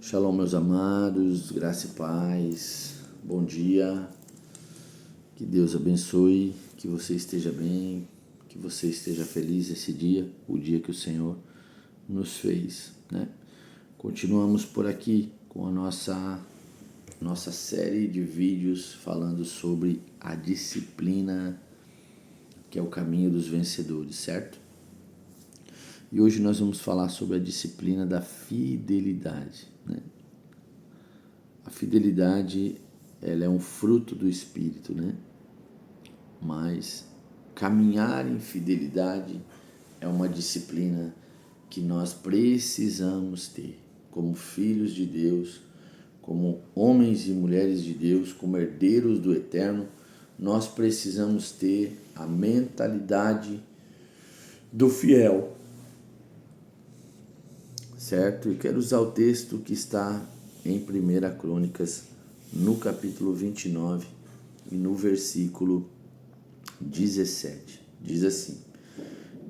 Shalom, meus amados, graça e paz, bom dia, que Deus abençoe, que você esteja bem, que você esteja feliz esse dia, o dia que o Senhor nos fez, né? Continuamos por aqui com a nossa série de vídeos falando sobre a disciplina, que é o caminho dos vencedores, certo? E hoje nós vamos falar sobre a disciplina da fidelidade, né? A fidelidade, ela é um fruto do Espírito, né? Mas caminhar em fidelidade é uma disciplina que nós precisamos ter como filhos de Deus, como homens e mulheres de Deus, como herdeiros do Eterno. Nós precisamos ter a mentalidade do fiel, certo? Eu quero usar o texto que está em 1 Crônicas, no capítulo 29 e no versículo 17. Diz assim: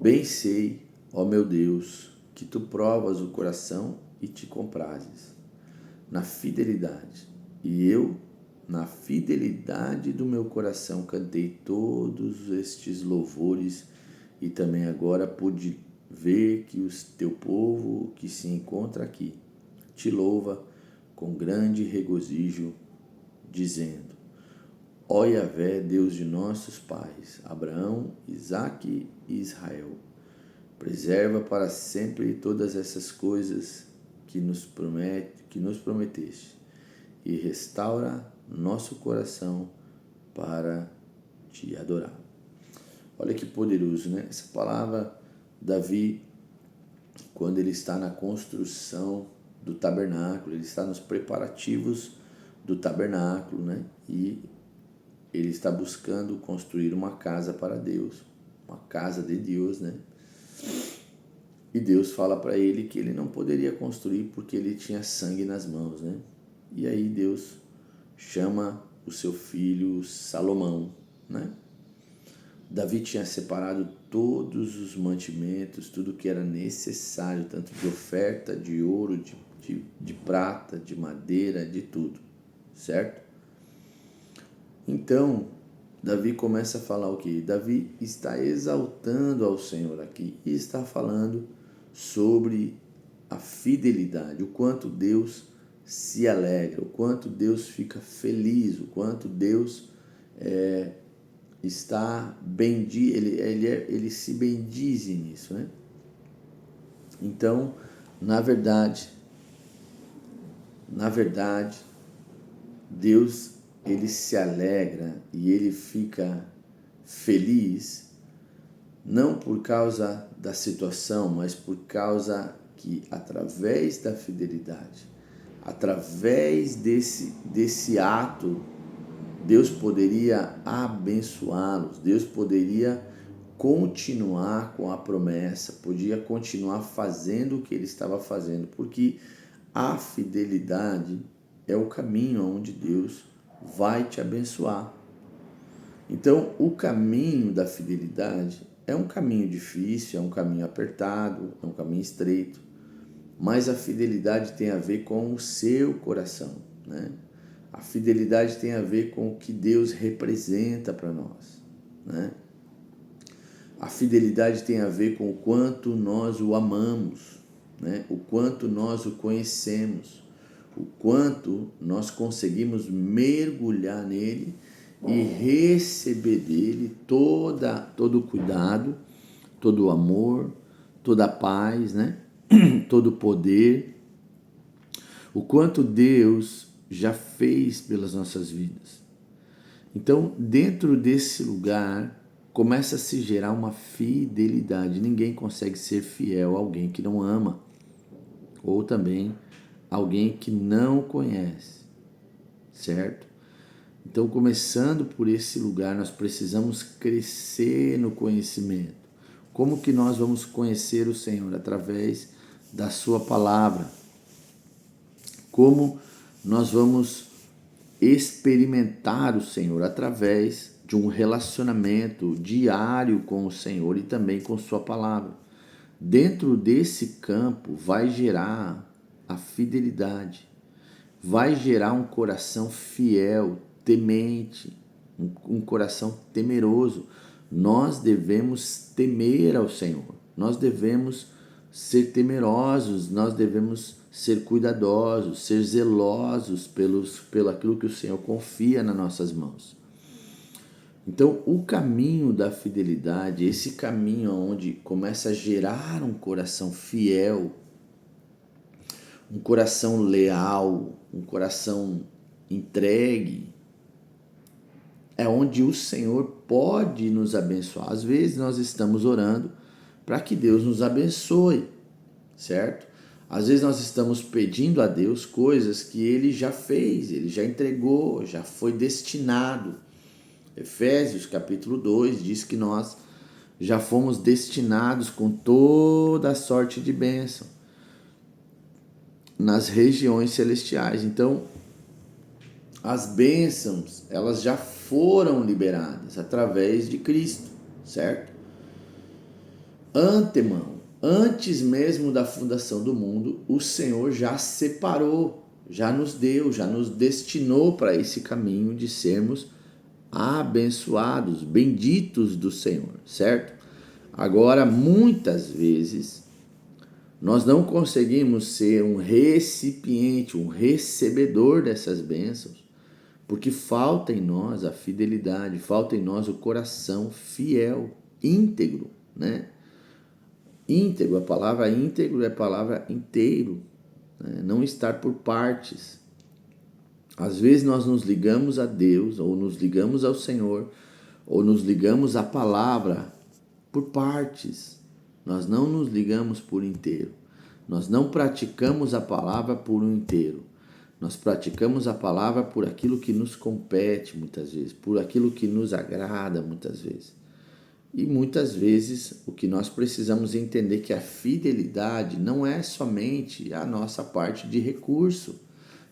Bem sei, ó meu Deus, que tu provas o coração e te comprases na fidelidade. E eu, na fidelidade do meu coração, cantei todos estes louvores, e também agora pude ver que o teu povo que se encontra aqui te louva com grande regozijo, dizendo: Ó Yahvé, Deus de nossos pais, Abraão, Isaque e Israel, preserva para sempre todas essas coisas que nos prometeste, e restaura nosso coração para te adorar. Olha que poderoso, né? Essa palavra, Davi, quando ele está na construção do tabernáculo, ele está nos preparativos do tabernáculo, né? E ele está buscando construir uma casa para Deus, uma casa de Deus, né? E Deus fala para ele que ele não poderia construir porque ele tinha sangue nas mãos, né? E aí Deus chama o seu filho Salomão, né? Davi tinha separado todos os mantimentos, tudo que era necessário, tanto de oferta, de ouro, de prata, de madeira, de tudo, certo? Então, Davi começa a falar o quê? Davi está exaltando ao Senhor aqui e está falando sobre a fidelidade, o quanto Deus se alegra, o quanto Deus fica feliz, o quanto Deus está ele se bendize nisso, né? Então, na verdade, Deus, ele se alegra e ele fica feliz não por causa da situação, mas por causa que através da fidelidade, através desse ato, Deus poderia abençoá-los, Deus poderia continuar com a promessa, podia continuar fazendo o que ele estava fazendo, porque a fidelidade é o caminho onde Deus vai te abençoar. Então, o caminho da fidelidade é um caminho difícil, é um caminho apertado, é um caminho estreito, mas a fidelidade tem a ver com o seu coração, né? A fidelidade tem a ver com o que Deus representa para nós, né? A fidelidade tem a ver com o quanto nós o amamos, né? O quanto nós o conhecemos, o quanto nós conseguimos mergulhar nele e receber dele todo o cuidado, todo o amor, toda a paz, né? Todo o poder, o quanto Deus já fez pelas nossas vidas. Então, dentro desse lugar, começa a se gerar uma fidelidade. Ninguém consegue ser fiel a alguém que não ama, ou também alguém que não conhece, certo? Então, começando por esse lugar, nós precisamos crescer no conhecimento. Como que nós vamos conhecer o Senhor? Através da sua palavra. Como nós vamos experimentar o Senhor? Através de um relacionamento diário com o Senhor e também com sua palavra. Dentro desse campo vai gerar a fidelidade. Vai gerar um coração fiel, temente, um coração temeroso. Nós devemos temer ao Senhor. Nós devemos ser temerosos, nós devemos ser cuidadosos, ser zelosos pelo aquilo que o Senhor confia nas nossas mãos. Então, o caminho da fidelidade, esse caminho onde começa a gerar um coração fiel, um coração leal, um coração entregue, é onde o Senhor pode nos abençoar. Às vezes nós estamos orando para que Deus nos abençoe, certo? Às vezes nós estamos pedindo a Deus coisas que Ele já fez, Ele já entregou, já foi destinado. Efésios capítulo 2 diz que nós já fomos destinados com toda a sorte de bênção nas regiões celestiais. Então, as bênçãos, elas já foram liberadas através de Cristo, certo? Antemão, antes mesmo da fundação do mundo, o Senhor já separou, já nos deu, já nos destinou para esse caminho de sermos abençoados, benditos do Senhor, certo? Agora, muitas vezes, nós não conseguimos ser um recipiente, um recebedor dessas bênçãos, porque falta em nós a fidelidade, falta em nós o coração fiel, íntegro, né? Íntegro, a palavra íntegro é a palavra inteiro, né? Não estar por partes. Às vezes nós nos ligamos a Deus, ou nos ligamos ao Senhor, ou nos ligamos à palavra por partes. Nós não nos ligamos por inteiro. Nós não praticamos a palavra por um inteiro. Nós praticamos a palavra por aquilo que nos compete muitas vezes, por aquilo que nos agrada muitas vezes. E muitas vezes o que nós precisamos entender é que a fidelidade não é somente a nossa parte de recurso,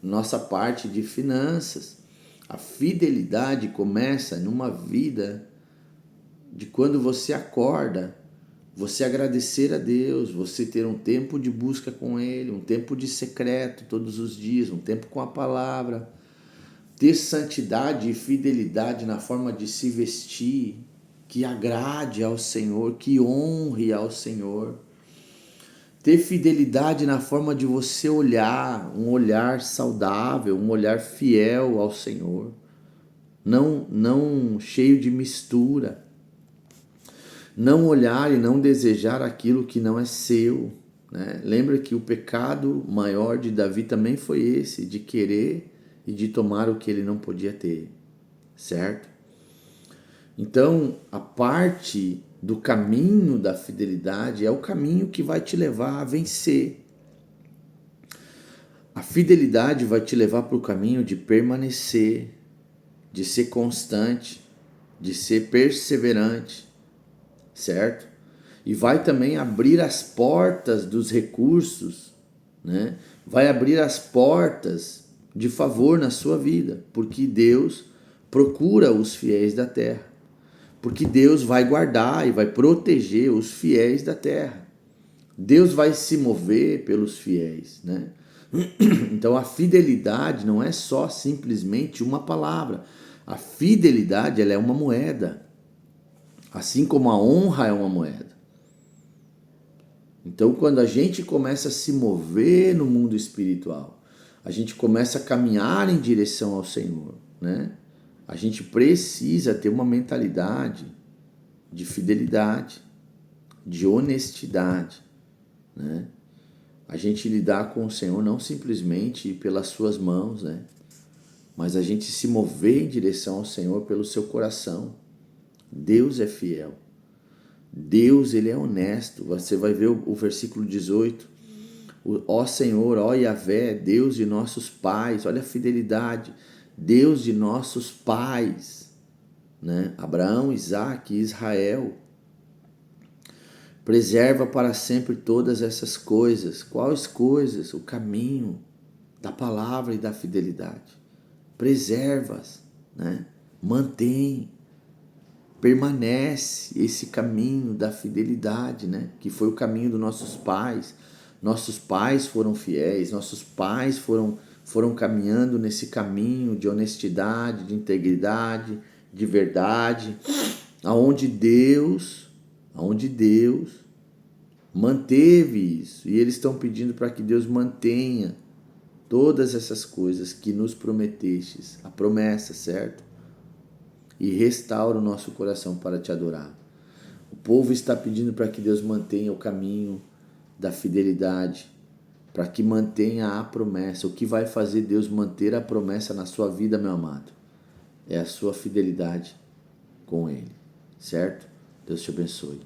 nossa parte de finanças. A fidelidade começa numa vida de quando você acorda, você agradecer a Deus, você ter um tempo de busca com Ele, um tempo de secreto todos os dias, um tempo com a palavra, ter santidade e fidelidade na forma de se vestir, que agrade ao Senhor, que honre ao Senhor. Ter fidelidade na forma de você olhar, um olhar saudável, um olhar fiel ao Senhor, não cheio de mistura. Não olhar e não desejar aquilo que não é seu, né? Lembra que o pecado maior de Davi também foi esse, de querer e de tomar o que ele não podia ter, certo? Então, a parte do caminho da fidelidade é o caminho que vai te levar a vencer. A fidelidade vai te levar para o caminho de permanecer, de ser constante, de ser perseverante, certo? E vai também abrir as portas dos recursos, né? Vai abrir as portas de favor na sua vida, porque Deus procura os fiéis da terra. Porque Deus vai guardar e vai proteger os fiéis da terra. Deus vai se mover pelos fiéis, né? Então a fidelidade não é só simplesmente uma palavra. A fidelidade, ela é uma moeda. Assim como a honra é uma moeda. Então quando a gente começa a se mover no mundo espiritual, a gente começa a caminhar em direção ao Senhor, né? A gente precisa ter uma mentalidade de fidelidade, de honestidade, né? A gente lidar com o Senhor não simplesmente pelas suas mãos, né? Mas a gente se mover em direção ao Senhor pelo seu coração. Deus é fiel. Deus, ele é honesto. Você vai ver o versículo 18. Ó Senhor, ó Yahvé, Deus de nossos pais. Olha a fidelidade. Deus de nossos pais, né? Abraão, Isaque e Israel. Preserva para sempre todas essas coisas. Quais coisas? O caminho da palavra e da fidelidade. Preserva-as, né? Mantém, permanece esse caminho da fidelidade, né? Que foi o caminho dos nossos pais. nossos pais foram fiéis, nossos pais foram caminhando nesse caminho de honestidade, de integridade, de verdade, aonde Deus manteve isso. E eles estão pedindo para que Deus mantenha todas essas coisas que nos prometestes, a promessa, certo? E restaura o nosso coração para te adorar. O povo está pedindo para que Deus mantenha o caminho da fidelidade, para que mantenha a promessa. O que vai fazer Deus manter a promessa na sua vida, meu amado, é a sua fidelidade com Ele, certo? Deus te abençoe.